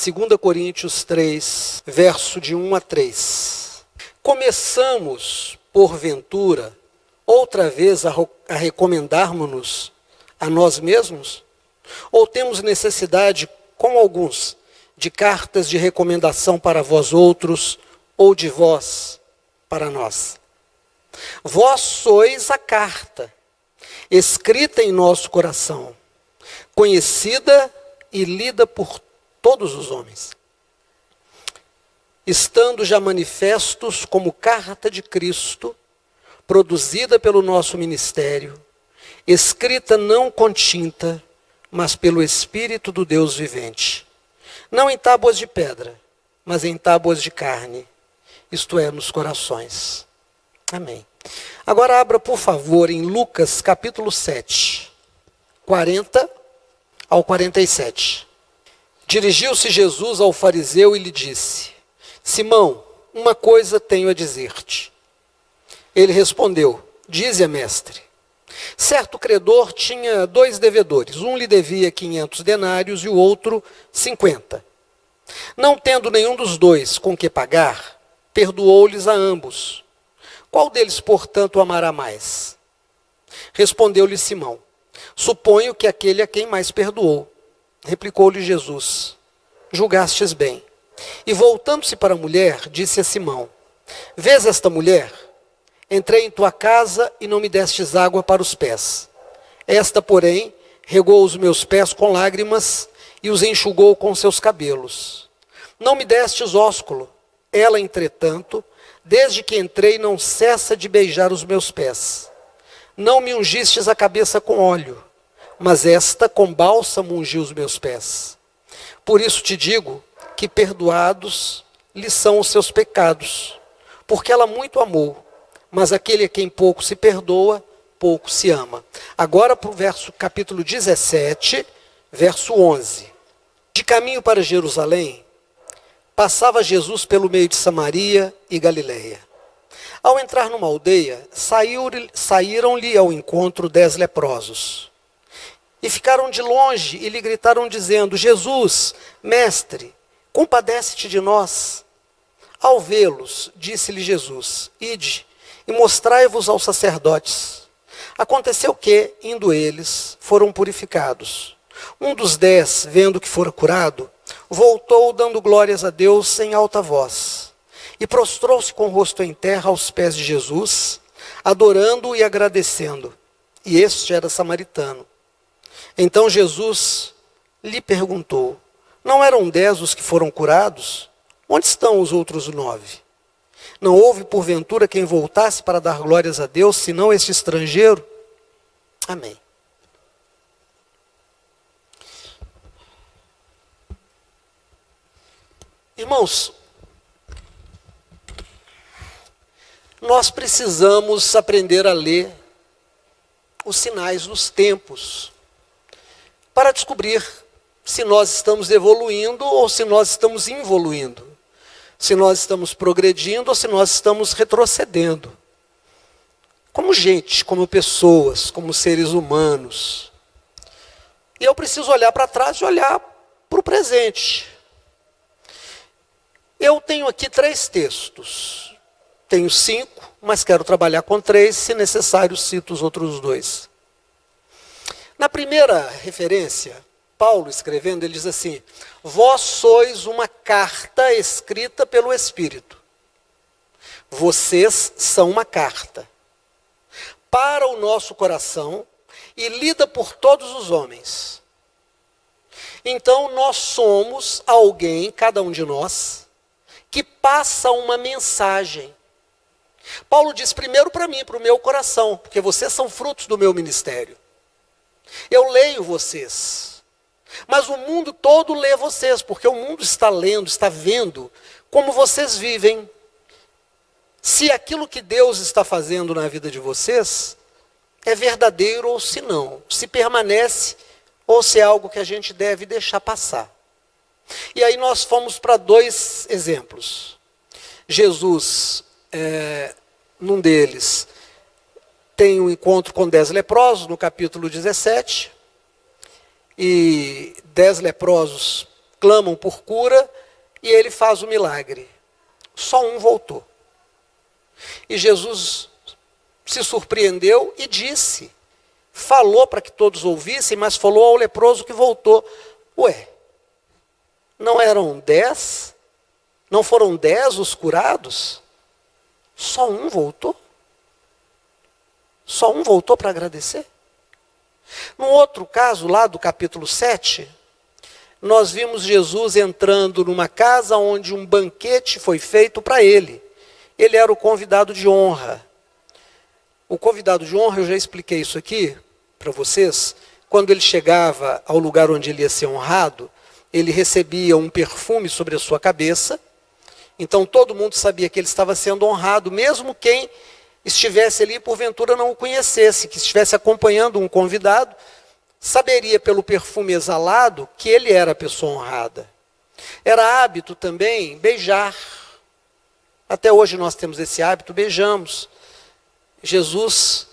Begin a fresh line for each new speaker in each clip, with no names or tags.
2 Coríntios 3, verso de 1 a 3. Começamos, porventura, outra vez a recomendarmos-nos a nós mesmos? Ou temos necessidade, como alguns, de cartas de recomendação para vós outros, ou de vós para nós? Vós sois a carta, escrita em nosso coração, conhecida e lida por todos os homens, estando já manifestos como carta de Cristo, produzida pelo nosso ministério, escrita não com tinta, mas pelo Espírito do Deus vivente, não em tábuas de pedra, mas em tábuas de carne, isto é, nos corações. Amém. Agora abra, por favor, em Lucas capítulo 7, 40 ao 47. Dirigiu-se Jesus ao fariseu e lhe disse: Simão, uma coisa tenho a dizer-te. Ele respondeu: Dize-a, mestre. Certo credor tinha 2 devedores. Um lhe devia 500 denários e o outro 50. Não tendo nenhum dos 2 com que pagar, perdoou-lhes a ambos. Qual deles, portanto, o amará mais? Respondeu-lhe Simão: Suponho que aquele a quem mais perdoou. Replicou-lhe Jesus: Julgastes bem. E voltando-se para a mulher, disse a Simão: Vês esta mulher? Entrei em tua casa e não me destes água para os pés. Esta, porém, regou os meus pés com lágrimas e os enxugou com seus cabelos. Não me destes ósculo. Ela, entretanto, desde que entrei, não cessa de beijar os meus pés. Não me ungistes a cabeça com óleo, mas esta com bálsamo ungiu os meus pés. Por isso te digo que perdoados lhe são os seus pecados, porque ela muito amou. Mas aquele a quem pouco se perdoa, pouco se ama. Agora para o capítulo 17, verso 11. De caminho para Jerusalém, passava Jesus pelo meio de Samaria e Galileia. Ao entrar numa aldeia, saíram-lhe ao encontro 10 leprosos. E ficaram de longe e lhe gritaram dizendo: Jesus, mestre, compadece-te de nós. Ao vê-los, disse-lhe Jesus: Ide e mostrai-vos aos sacerdotes. Aconteceu que, indo eles, foram purificados. Um dos 10, vendo que fora curado, voltou dando glórias a Deus em alta voz. E prostrou-se com o rosto em terra aos pés de Jesus, adorando-o e agradecendo. E este era samaritano. Então Jesus lhe perguntou: Não eram 10 os que foram curados? Onde estão os outros 9? Não houve, porventura, quem voltasse para dar glórias a Deus, senão este estrangeiro? Amém. Irmãos, nós precisamos aprender a ler os sinais dos tempos para descobrir se nós estamos evoluindo ou se nós estamos involuindo. Se nós estamos progredindo ou se nós estamos retrocedendo. Como gente, como pessoas, como seres humanos. E eu preciso olhar para trás e olhar para o presente. Eu tenho aqui 3 textos. Tenho 5, mas quero trabalhar com 3, se necessário cito os outros 2. Na primeira referência, Paulo escrevendo, ele diz assim: Vós sois uma carta escrita pelo Espírito. Vocês são uma carta para o nosso coração e lida por todos os homens. Então nós somos alguém, cada um de nós, que passa uma mensagem. Paulo diz primeiro para mim, para o meu coração, porque vocês são frutos do meu ministério. Eu leio vocês. Mas o mundo todo lê vocês, porque o mundo está lendo, está vendo como vocês vivem. Se aquilo que Deus está fazendo na vida de vocês é verdadeiro ou se não, se permanece ou se é algo que a gente deve deixar passar. E aí nós fomos para 2 exemplos. Jesus, num deles, tem um encontro com 10 leprosos, no capítulo 17, e 10 leprosos clamam por cura, e ele faz o milagre. Só um voltou. E Jesus se surpreendeu e disse, falou para que todos ouvissem, mas falou ao leproso que voltou. Ué, não eram 10? Não foram 10 os curados? Só um voltou? Só um voltou para agradecer? No outro caso, lá do capítulo 7, nós vimos Jesus entrando numa casa onde um banquete foi feito para ele. Ele era o convidado de honra. O convidado de honra, eu já expliquei isso aqui para vocês, quando ele chegava ao lugar onde ele ia ser honrado, ele recebia um perfume sobre a sua cabeça, então todo mundo sabia que ele estava sendo honrado, mesmo quem estivesse ali porventura não o conhecesse, que estivesse acompanhando um convidado, saberia pelo perfume exalado que ele era a pessoa honrada. Era hábito também beijar. Até hoje nós temos esse hábito, beijamos. Jesus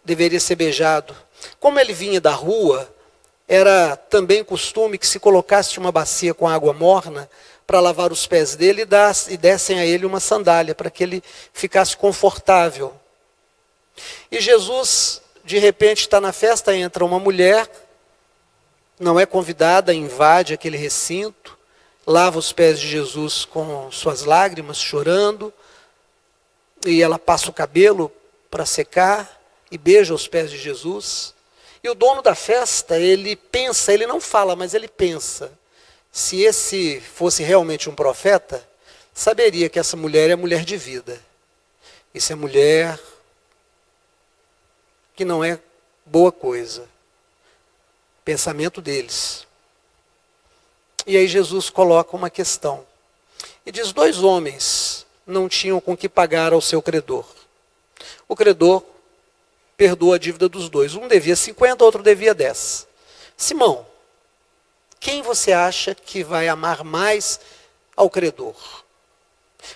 deveria ser beijado. Como ele vinha da rua, era também costume que se colocasse uma bacia com água morna para lavar os pés dele e dessem a ele uma sandália, para que ele ficasse confortável. E Jesus, de repente, está na festa, entra uma mulher, não é convidada, invade aquele recinto, lava os pés de Jesus com suas lágrimas, chorando, e ela passa o cabelo para secar e beija os pés de Jesus. E o dono da festa, ele pensa, ele não fala, mas ele pensa, se esse fosse realmente um profeta, saberia que essa mulher é mulher de vida. Isso é mulher que não é boa coisa. Pensamento deles. E aí Jesus coloca uma questão. E diz, 2 homens não tinham com que pagar ao seu credor. O credor perdoa a dívida dos 2. Um devia 50, outro devia 10. Simão, quem você acha que vai amar mais ao credor?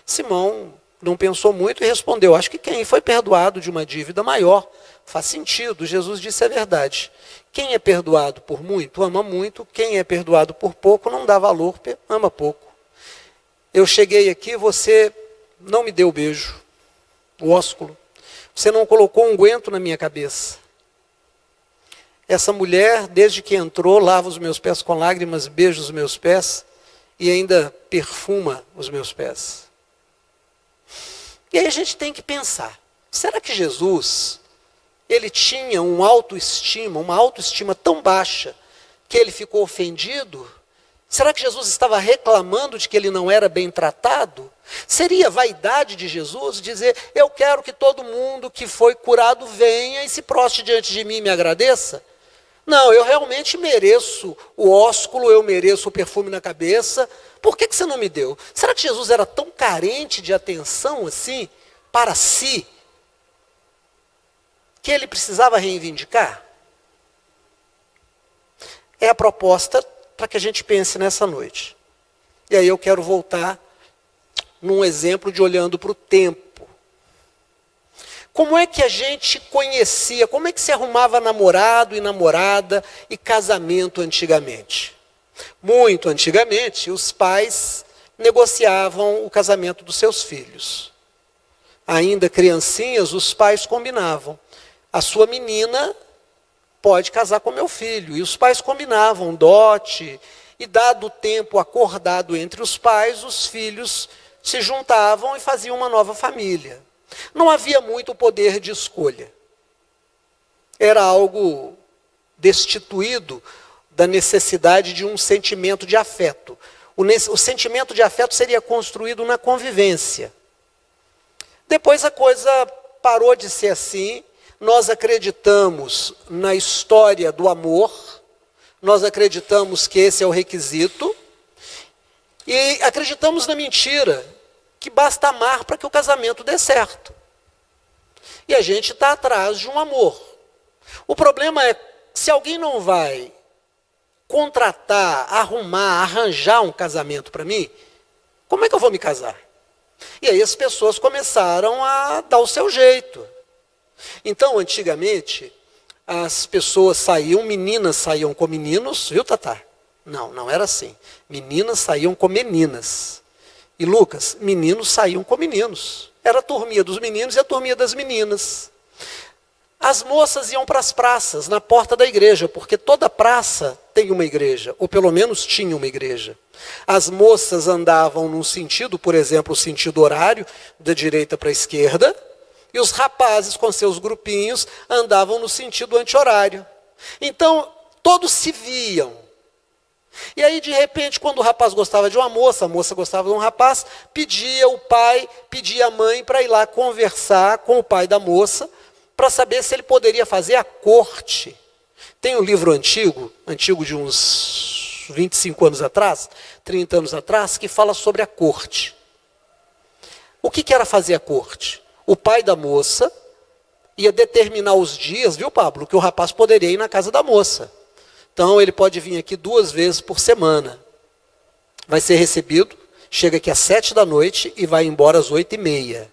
Simão não pensou muito e respondeu, acho que quem foi perdoado de uma dívida maior. Faz sentido, Jesus disse a verdade. Quem é perdoado por muito, ama muito. Quem é perdoado por pouco, não dá valor, ama pouco. Eu cheguei aqui, você não me deu o beijo, o ósculo. Você não colocou unguento na minha cabeça. Essa mulher, desde que entrou, lava os meus pés com lágrimas, beija os meus pés e ainda perfuma os meus pés. E aí a gente tem que pensar, será que Jesus, ele tinha uma autoestima tão baixa, que ele ficou ofendido? Será que Jesus estava reclamando de que ele não era bem tratado? Seria vaidade de Jesus dizer, eu quero que todo mundo que foi curado venha e se prostre diante de mim e me agradeça? Não, eu realmente mereço o ósculo, eu mereço o perfume na cabeça. Por que você não me deu? Será que Jesus era tão carente de atenção assim, para si, que ele precisava reivindicar? É a proposta para que a gente pense nessa noite. E aí eu quero voltar num exemplo de olhando para o tempo. Como é que a gente conhecia, como é que se arrumava namorado e namorada e casamento antigamente? Muito antigamente, os pais negociavam o casamento dos seus filhos. Ainda criancinhas, os pais combinavam. A sua menina pode casar com meu filho. E os pais combinavam dote. E dado o tempo acordado entre os pais, os filhos se juntavam e faziam uma nova família. Não havia muito poder de escolha. Era algo destituído da necessidade de um sentimento de afeto. O sentimento de afeto seria construído na convivência. Depois a coisa parou de ser assim. Nós acreditamos na história do amor. Nós acreditamos que esse é o requisito. E acreditamos na mentira, que basta amar para que o casamento dê certo. E a gente está atrás de um amor. O problema é, se alguém não vai contratar, arrumar, arranjar um casamento para mim, como é que eu vou me casar? E aí as pessoas começaram a dar o seu jeito. Então, antigamente, as pessoas saíam, meninas saíam com meninos, viu, Tatá? Não, não era assim. Meninas saíam com meninas. E Lucas, meninos saíam com meninos. Era a turminha dos meninos e a turminha das meninas. As moças iam para as praças, na porta da igreja, porque toda praça tem uma igreja, ou pelo menos tinha uma igreja. As moças andavam num sentido, por exemplo, o sentido horário, da direita para a esquerda, e os rapazes, com seus grupinhos, andavam no sentido anti-horário. Então, todos se viam. E aí, de repente, quando o rapaz gostava de uma moça, a moça gostava de um rapaz, pedia o pai, pedia a mãe para ir lá conversar com o pai da moça, para saber se ele poderia fazer a corte. Tem um livro antigo de uns 25 anos atrás, 30 anos atrás, que fala sobre a corte. O que era fazer a corte? O pai da moça ia determinar os dias, viu, Pablo, que o rapaz poderia ir na casa da moça. Então, ele pode vir aqui 2 vezes por semana. Vai ser recebido, chega aqui às 7 da noite e vai embora às 8h30.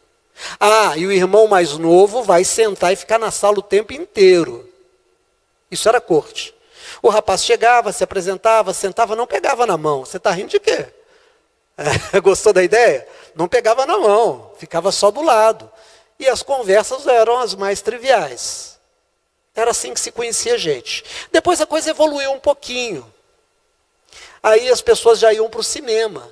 Ah, e o irmão mais novo vai sentar e ficar na sala o tempo inteiro. Isso era corte. O rapaz chegava, se apresentava, sentava, não pegava na mão. Você está rindo de quê? Gostou da ideia? Não pegava na mão, ficava só do lado. E as conversas eram as mais triviais. Era assim que se conhecia gente. Depois a coisa evoluiu um pouquinho. Aí as pessoas já iam para o cinema.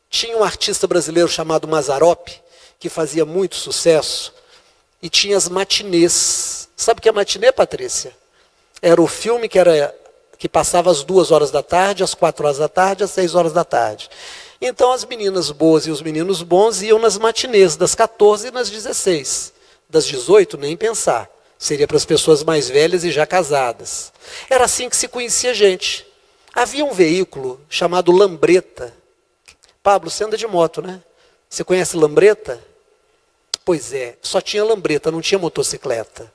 Tinha um artista brasileiro chamado Mazzaropi, que fazia muito sucesso, e tinha as matinês. Sabe o que é matinê, Patrícia? Era o filme que passava às 2 horas da tarde, às 4 horas da tarde, às 6 horas da tarde. Então as meninas boas e os meninos bons iam nas matinês, das 14 e nas 16. Das 18, nem pensar. Seria para as pessoas mais velhas e já casadas. Era assim que se conhecia gente. Havia um veículo chamado lambreta. Pablo, você anda de moto, né? Você conhece lambreta? Pois é, só tinha lambreta, não tinha motocicleta.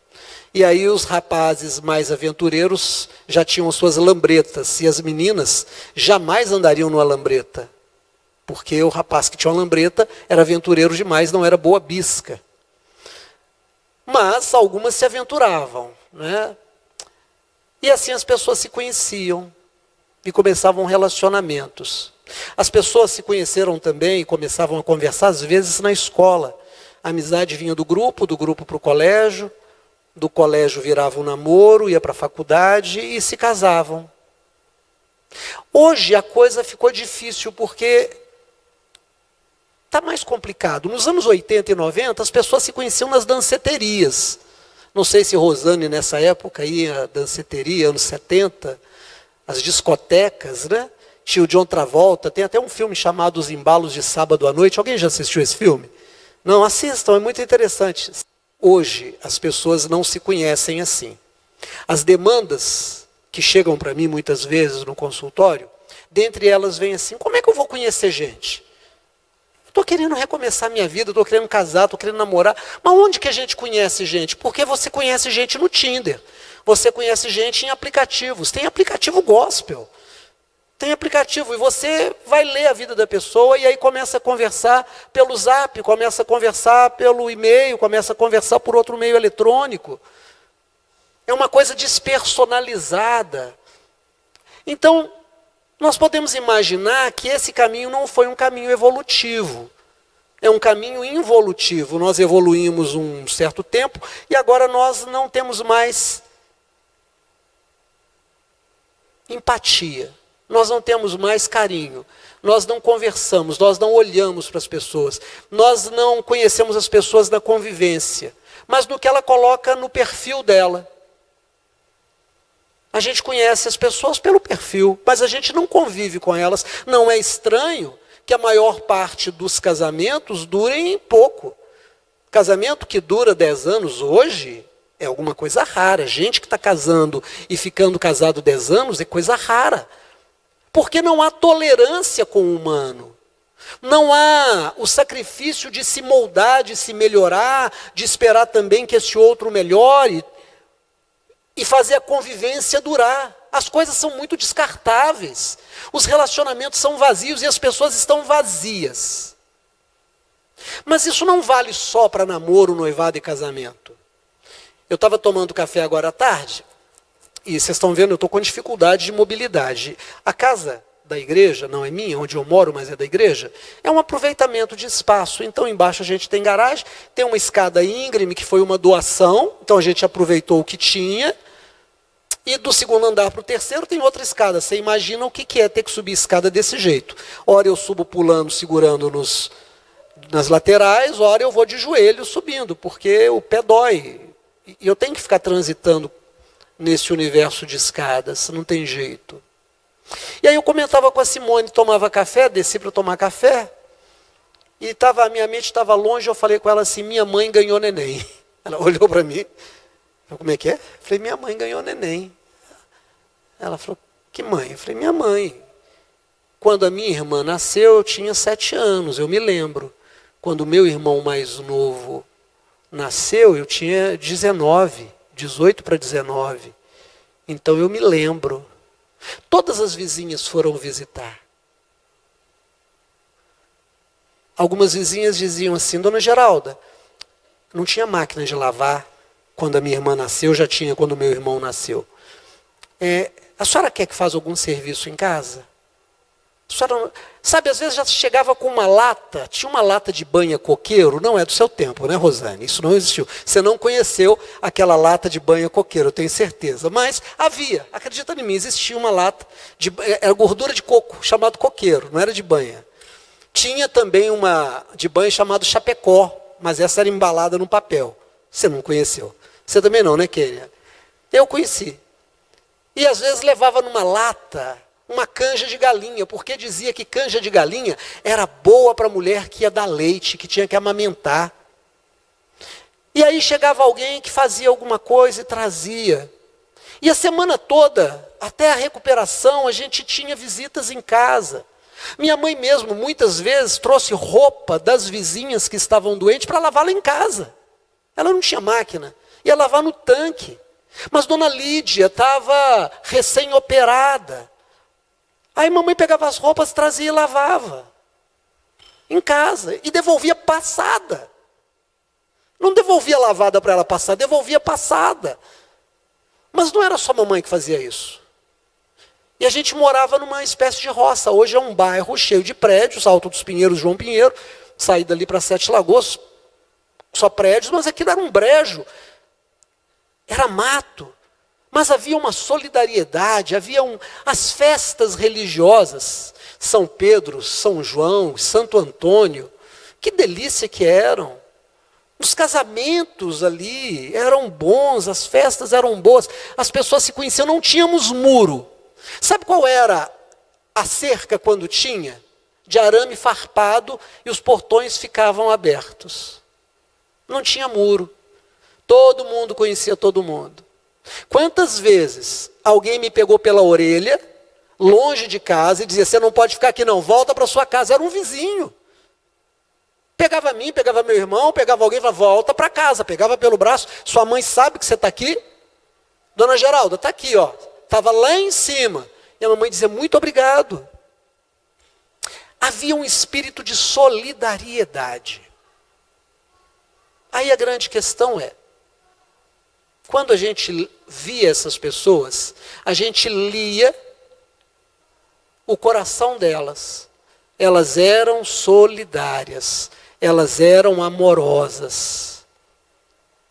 E aí os rapazes mais aventureiros já tinham suas lambretas. E as meninas jamais andariam numa lambreta. Porque o rapaz que tinha uma lambreta era aventureiro demais, não era boa bisca. Mas algumas se aventuravam, né? E assim as pessoas se conheciam e começavam relacionamentos. As pessoas se conheceram também e começavam a conversar, às vezes, na escola. A amizade vinha do grupo para o colégio, do colégio virava um namoro, ia para a faculdade e se casavam. Hoje a coisa ficou difícil porque está mais complicado. Nos anos 80 e 90, as pessoas se conheciam nas danceterias. Não sei se Rosane, nessa época, ia à danceteria, anos 70, as discotecas, né? Tinha o John Travolta, tem até um filme chamado Os Embalos de Sábado à Noite. Alguém já assistiu esse filme? Não, assistam, é muito interessante. Hoje, as pessoas não se conhecem assim. As demandas que chegam para mim, muitas vezes, no consultório, dentre elas vem assim, como é que eu vou conhecer gente? Estou querendo recomeçar minha vida, estou querendo casar, estou querendo namorar. Mas onde que a gente conhece gente? Porque você conhece gente no Tinder. Você conhece gente em aplicativos. Tem aplicativo gospel. Tem aplicativo. E você vai ler a vida da pessoa e aí começa a conversar pelo Zap, começa a conversar pelo e-mail, começa a conversar por outro meio eletrônico. É uma coisa despersonalizada. Então, nós podemos imaginar que esse caminho não foi um caminho evolutivo. É um caminho involutivo. Nós evoluímos um certo tempo e agora nós não temos mais empatia. Nós não temos mais carinho. Nós não conversamos, nós não olhamos para as pessoas. Nós não conhecemos as pessoas na convivência, mas no que ela coloca no perfil dela. A gente conhece as pessoas pelo perfil, mas a gente não convive com elas. Não é estranho que a maior parte dos casamentos durem pouco. Casamento que dura 10 anos hoje é alguma coisa rara. Gente que está casando e ficando casado 10 anos é coisa rara. Porque não há tolerância com o humano. Não há o sacrifício de se moldar, de se melhorar, de esperar também que esse outro melhore e fazer a convivência durar. As coisas são muito descartáveis. Os relacionamentos são vazios e as pessoas estão vazias. Mas isso não vale só para namoro, noivado e casamento. Eu estava tomando café agora à tarde E vocês estão vendo, eu estou com dificuldade de mobilidade. A casa da igreja, não é minha, onde eu moro, mas é da igreja, é um aproveitamento de espaço. Então, embaixo a gente tem garagem, tem uma escada íngreme, que foi uma doação, então a gente aproveitou o que tinha, e do segundo andar para o terceiro tem outra escada. Você imagina o que é ter que subir escada desse jeito. Ora eu subo pulando, segurando nas laterais, ora eu vou de joelho subindo, porque o pé dói. E eu tenho que ficar transitando nesse universo de escadas, não tem jeito. E aí eu comentava com a Simone, tomava café, desci para tomar café, e a minha mente estava longe, eu falei com ela assim, minha mãe ganhou neném. Ela olhou para mim, falou, como é que é? Eu falei, minha mãe ganhou neném. Ela falou, que mãe? Eu falei, minha mãe. Quando a minha irmã nasceu, eu tinha 7 anos, eu me lembro. Quando o meu irmão mais novo nasceu, eu tinha 18 para 19. Então eu me lembro. Todas as vizinhas foram visitar. Algumas vizinhas diziam assim, dona Geralda, não tinha máquina de lavar quando a minha irmã nasceu, já tinha quando o meu irmão nasceu. A senhora quer que faça algum serviço em casa? A senhora, sabe, às vezes já chegava com uma lata, tinha uma lata de banha coqueiro, não é do seu tempo, né, Rosane? Isso não existiu. Você não conheceu aquela lata de banha coqueiro, eu tenho certeza. Mas havia, acredita em mim, existia uma lata, era gordura de coco, chamado coqueiro, não era de banha. Tinha também uma de banha chamada chapecó, mas essa era embalada no papel. Você não conheceu. Você também não, né, Kênia? Eu conheci. E às vezes levava numa lata uma canja de galinha, porque dizia que canja de galinha era boa para a mulher que ia dar leite, que tinha que amamentar. E aí chegava alguém que fazia alguma coisa e trazia. E a semana toda, até a recuperação, a gente tinha visitas em casa. Minha mãe mesmo, muitas vezes, trouxe roupa das vizinhas que estavam doentes para lavá-la em casa. Ela não tinha máquina, ia lavar no tanque. Mas dona Lídia estava recém-operada. Aí mamãe pegava as roupas, trazia e lavava. Em casa. E devolvia passada. Não devolvia lavada para ela passar, devolvia passada. Mas não era só mamãe que fazia isso. E a gente morava numa espécie de roça. Hoje é um bairro cheio de prédios, Alto dos Pinheiros, João Pinheiro. Saí dali para Sete Lagoas, só prédios, mas aquilo era um brejo. Era mato. Mas havia uma solidariedade, as festas religiosas, São Pedro, São João, Santo Antônio, que delícia que eram. Os casamentos ali eram bons, as festas eram boas, as pessoas se conheciam, não tínhamos muro. Sabe qual era a cerca quando tinha? De arame farpado e os portões ficavam abertos. Não tinha muro. Todo mundo conhecia todo mundo. Quantas vezes alguém me pegou pela orelha, longe de casa, e dizia, você não pode ficar aqui não, volta para sua casa. Era um vizinho. Pegava a mim, pegava meu irmão, pegava alguém e falava, volta para casa. Pegava pelo braço, sua mãe sabe que você está aqui? Dona Geralda, está aqui, ó. Estava lá em cima. E a mamãe dizia, muito obrigado. Havia um espírito de solidariedade. Aí a grande questão é, quando a gente via essas pessoas, a gente lia o coração delas. Elas eram solidárias, elas eram amorosas,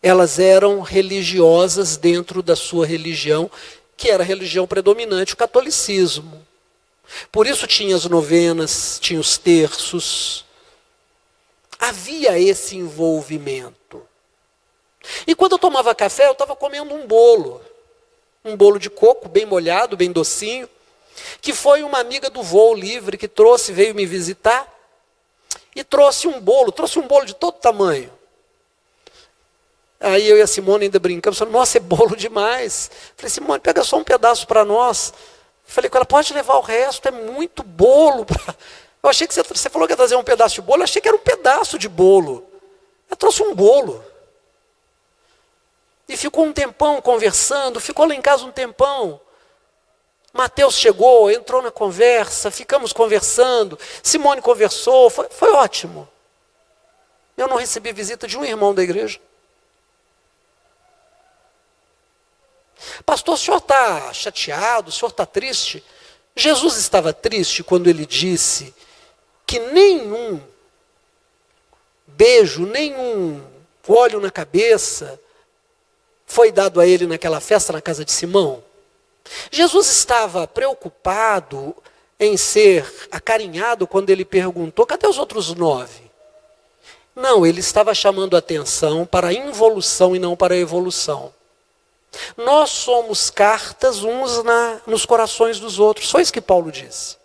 elas eram religiosas dentro da sua religião, que era a religião predominante, o catolicismo. Por isso tinha as novenas, tinha os terços. Havia esse envolvimento. E quando eu tomava café, eu estava comendo um bolo de coco, bem molhado, bem docinho, que foi uma amiga do Voo Livre que veio me visitar, e trouxe um bolo de todo tamanho. Aí eu e a Simone ainda brincamos, falando, nossa, é bolo demais. Falei, Simone, pega só um pedaço para nós. Falei com ela, pode levar o resto, é muito bolo. Eu achei que você falou que ia trazer um pedaço de bolo, eu achei que era um pedaço de bolo. Ela trouxe um bolo. E ficou um tempão conversando, ficou lá em casa um tempão. Mateus chegou, entrou na conversa, ficamos conversando, Simone conversou, foi ótimo. Eu não recebi visita de um irmão da igreja. Pastor, o senhor está chateado, o senhor está triste? Jesus estava triste quando ele disse que nenhum beijo, nenhum óleo na cabeça foi dado a ele naquela festa na casa de Simão? Jesus estava preocupado em ser acarinhado quando ele perguntou: cadê os outros 9? Não, ele estava chamando a atenção para a involução e não para a evolução. Nós somos cartas uns nos corações dos outros. Foi isso que Paulo diz.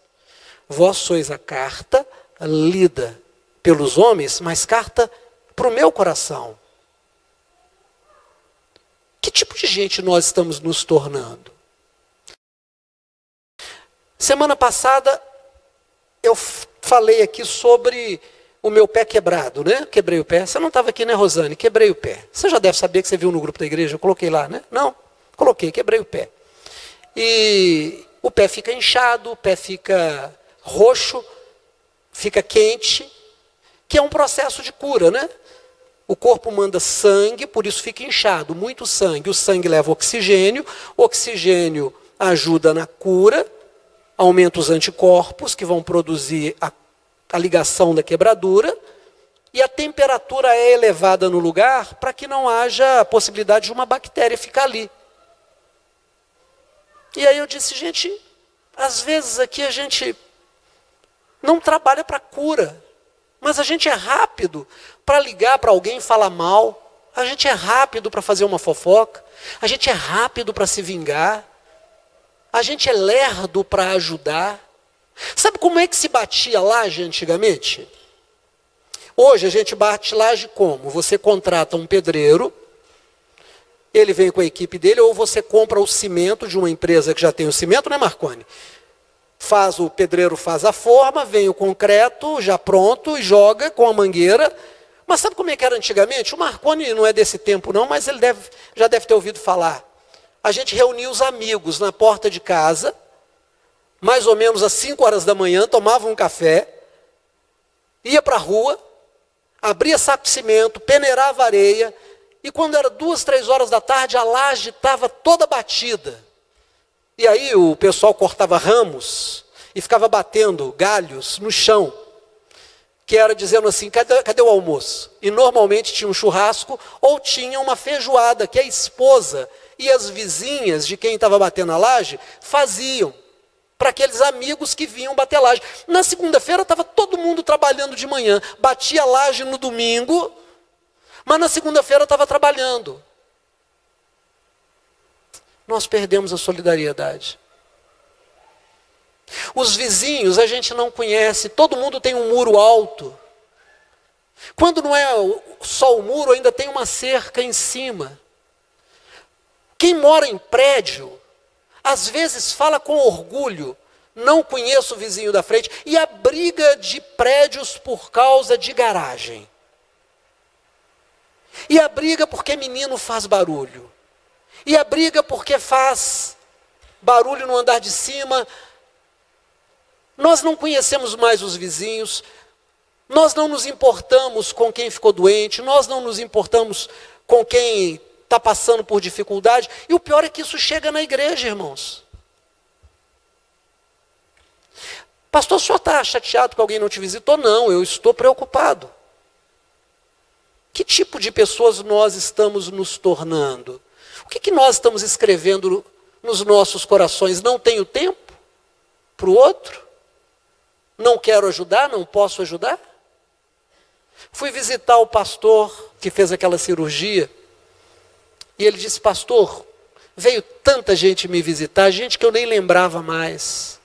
Vós sois a carta lida pelos homens, mas carta para o meu coração. Que tipo de gente nós estamos nos tornando? Semana passada eu falei aqui sobre o meu pé quebrado, né? Quebrei o pé. Você não estava aqui, né, Rosane? Quebrei o pé. Você já deve saber, que você viu no grupo da igreja, eu coloquei lá, né? Não, coloquei, quebrei o pé. E o pé fica inchado, o pé fica roxo, fica quente, que é um processo de cura, né? O corpo manda sangue, por isso fica inchado, muito sangue. O sangue leva oxigênio, o oxigênio ajuda na cura, aumenta os anticorpos que vão produzir a ligação da quebradura, e a temperatura é elevada no lugar para que não haja a possibilidade de uma bactéria ficar ali. E aí eu disse, gente, às vezes aqui a gente não trabalha para cura, mas a gente é rápido para ligar para alguém e falar mal, a gente é rápido para fazer uma fofoca, a gente é rápido para se vingar, a gente é lerdo para ajudar. Sabe como é que se batia laje antigamente? Hoje a gente bate laje como? Você contrata um pedreiro, ele vem com a equipe dele, ou você compra o cimento de uma empresa que já tem o cimento, né, Marconi? O pedreiro faz a forma, vem o concreto já pronto e joga com a mangueira. Mas sabe como é que era antigamente? O Marconi não é desse tempo não, mas ele já deve ter ouvido falar. A gente reunia os amigos na porta de casa, mais ou menos às 5 horas da manhã, tomava um café, ia para a rua, abria saco de cimento, peneirava areia, e quando era 2, 3 horas da tarde, a laje estava toda batida. E aí o pessoal cortava ramos e ficava batendo galhos no chão, que era dizendo assim, cadê o almoço? E normalmente tinha um churrasco ou tinha uma feijoada que a esposa e as vizinhas de quem estava batendo a laje faziam para aqueles amigos que vinham bater a laje. Na segunda-feira estava todo mundo trabalhando de manhã, batia a laje no domingo, mas na segunda-feira estava trabalhando. Nós perdemos a solidariedade. Os vizinhos a gente não conhece, todo mundo tem um muro alto. Quando não é só o muro, ainda tem uma cerca em cima. Quem mora em prédio, às vezes fala com orgulho, não conheço o vizinho da frente, e a briga de prédios por causa de garagem. E a briga porque menino faz barulho. E a briga porque faz barulho no andar de cima. Nós não conhecemos mais os vizinhos, nós não nos importamos com quem ficou doente, nós não nos importamos com quem está passando por dificuldade. E o pior é que isso chega na igreja, irmãos. Pastor, o senhor está chateado que alguém não te visitou? Não, eu estou preocupado. Que tipo de pessoas nós estamos nos tornando? O que nós estamos escrevendo nos nossos corações? Não tenho tempo para o outro? Não quero ajudar? Não posso ajudar? Fui visitar o pastor que fez aquela cirurgia. E ele disse, pastor, veio tanta gente me visitar, gente que eu nem lembrava mais.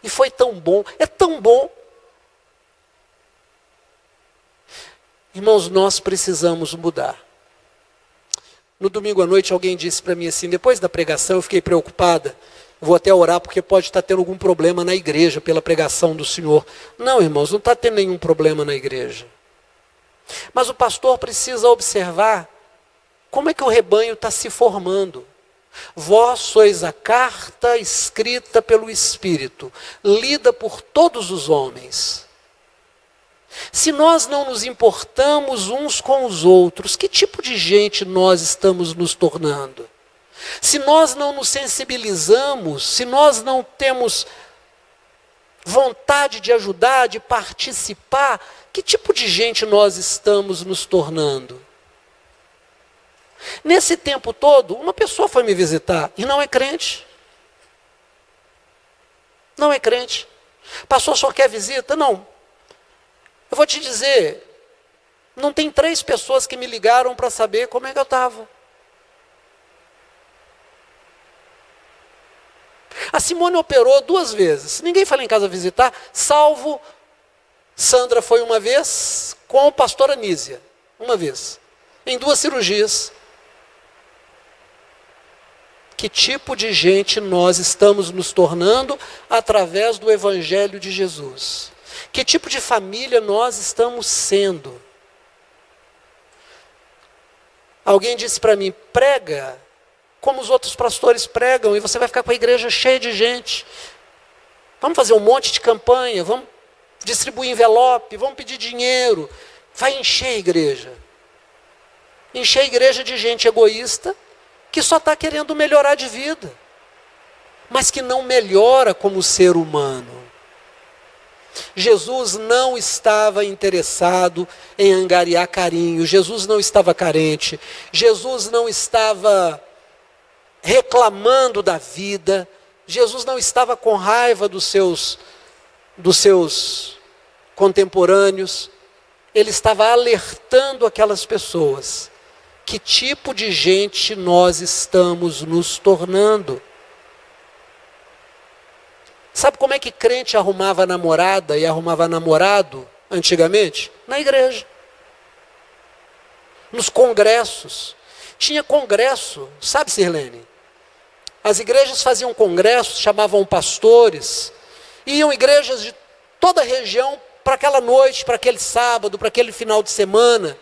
E foi tão bom, é tão bom. Irmãos, nós precisamos mudar. No domingo à noite alguém disse para mim assim, depois da pregação eu fiquei preocupada, vou até orar porque pode estar tendo algum problema na igreja pela pregação do Senhor. Não, irmãos, não está tendo nenhum problema na igreja. Mas o pastor precisa observar como é que o rebanho está se formando. Vós sois a carta escrita pelo Espírito, lida por todos os homens. Se nós não nos importamos uns com os outros, que tipo de gente nós estamos nos tornando? Se nós não nos sensibilizamos, se nós não temos vontade de ajudar, de participar, que tipo de gente nós estamos nos tornando? Nesse tempo todo, uma pessoa foi me visitar e não é crente. Não é crente. Pastor, só quer visita? Não. Eu vou te dizer, não tem 3 pessoas que me ligaram para saber como é que eu estava. A Simone operou 2 vezes. Ninguém foi lá em casa visitar, salvo Sandra foi uma vez com o pastor Anísia. Uma vez. Em 2 cirurgias. Que tipo de gente nós estamos nos tornando através do Evangelho de Jesus? Que tipo de família nós estamos sendo? Alguém disse para mim, prega como os outros pastores pregam, e você vai ficar com a igreja cheia de gente. Vamos fazer um monte de campanha, vamos distribuir envelope, vamos pedir dinheiro. Vai encher a igreja. Encher a igreja de gente egoísta, que só está querendo melhorar de vida, mas que não melhora como ser humano. Jesus não estava interessado em angariar carinho, Jesus não estava carente, Jesus não estava reclamando da vida, Jesus não estava com raiva dos seus contemporâneos, ele estava alertando aquelas pessoas. Que tipo de gente nós estamos nos tornando? Sabe como é que crente arrumava namorada e arrumava namorado antigamente? Na igreja. Nos congressos. Tinha congresso, sabe, Sirlene? As igrejas faziam congressos, chamavam pastores, iam igrejas de toda a região para aquela noite, para aquele sábado, para aquele final de semana.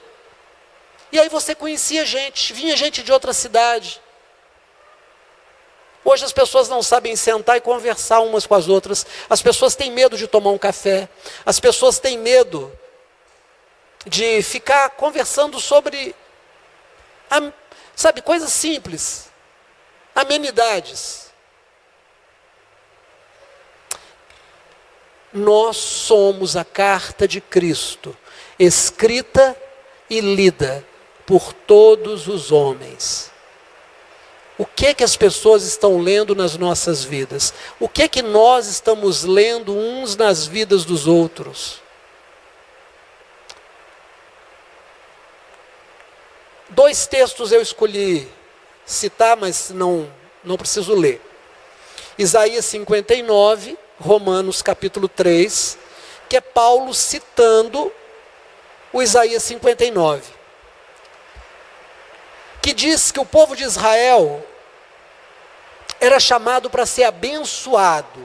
E aí você conhecia gente, vinha gente de outra cidade. Hoje as pessoas não sabem sentar e conversar umas com as outras. As pessoas têm medo de tomar um café. As pessoas têm medo de ficar conversando sobre, sabe, coisas simples, amenidades. Nós somos a carta de Cristo, escrita e lida por todos os homens. O que que as pessoas estão lendo nas nossas vidas? O que que nós estamos lendo uns nas vidas dos outros? 2 textos eu escolhi citar, mas não preciso ler. Isaías 59, Romanos capítulo 3, que é Paulo citando o Isaías 59. Que diz que o povo de Israel era chamado para ser abençoado,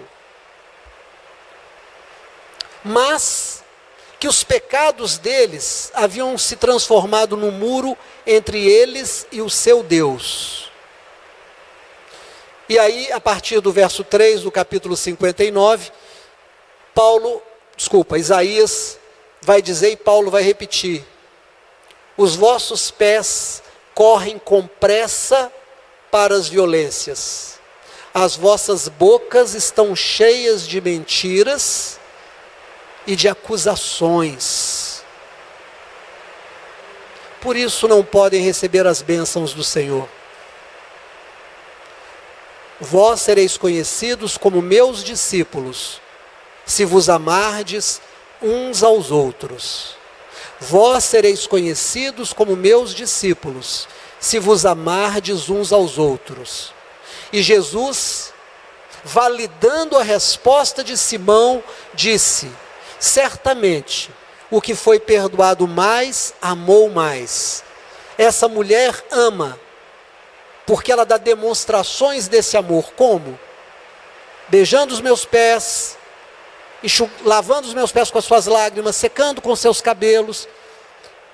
mas que os pecados deles haviam se transformado num muro entre eles e o seu Deus. E aí, a partir do verso 3 do capítulo 59, Isaías vai dizer e Paulo vai repetir: os vossos pés correm com pressa para as violências, as vossas bocas estão cheias de mentiras e de acusações. Por isso não podem receber as bênçãos do Senhor. Vós sereis conhecidos como meus discípulos, se vos amardes uns aos outros. Vós sereis conhecidos como meus discípulos, se vos amardes uns aos outros. E Jesus, validando a resposta de Simão, disse: certamente, o que foi perdoado mais, amou mais. Essa mulher ama, porque ela dá demonstrações desse amor. Como? Beijando os meus pés, lavando os meus pés com as suas lágrimas, secando com seus cabelos.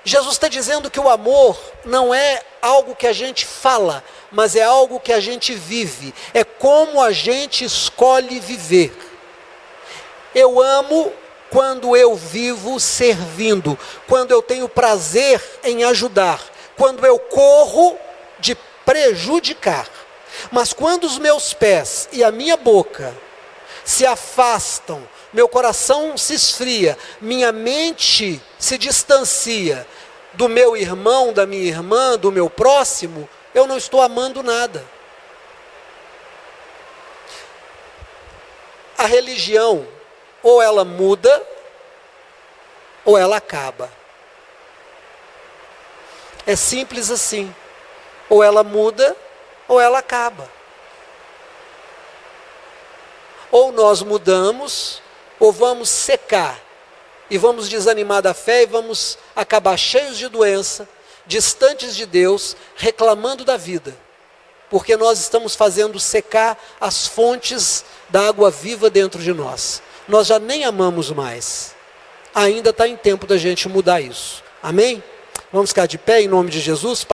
Jesus está dizendo que o amor não é algo que a gente fala, mas é algo que a gente vive. É como a gente escolhe viver. Eu amo quando eu vivo servindo, quando eu tenho prazer em ajudar, quando eu corro de prejudicar. Mas quando os meus pés e a minha boca se afastam, meu coração se esfria, minha mente se distancia do meu irmão, da minha irmã, do meu próximo, eu não estou amando nada. A religião, ou ela muda, ou ela acaba. É simples assim. Ou ela muda, ou ela acaba. Ou nós mudamos, ou vamos secar, e vamos desanimar da fé, e vamos acabar cheios de doença, distantes de Deus, reclamando da vida, porque nós estamos fazendo secar as fontes da água viva dentro de nós. Nós já nem amamos mais. Ainda está em tempo da gente mudar isso. Amém? Vamos ficar de pé em nome de Jesus.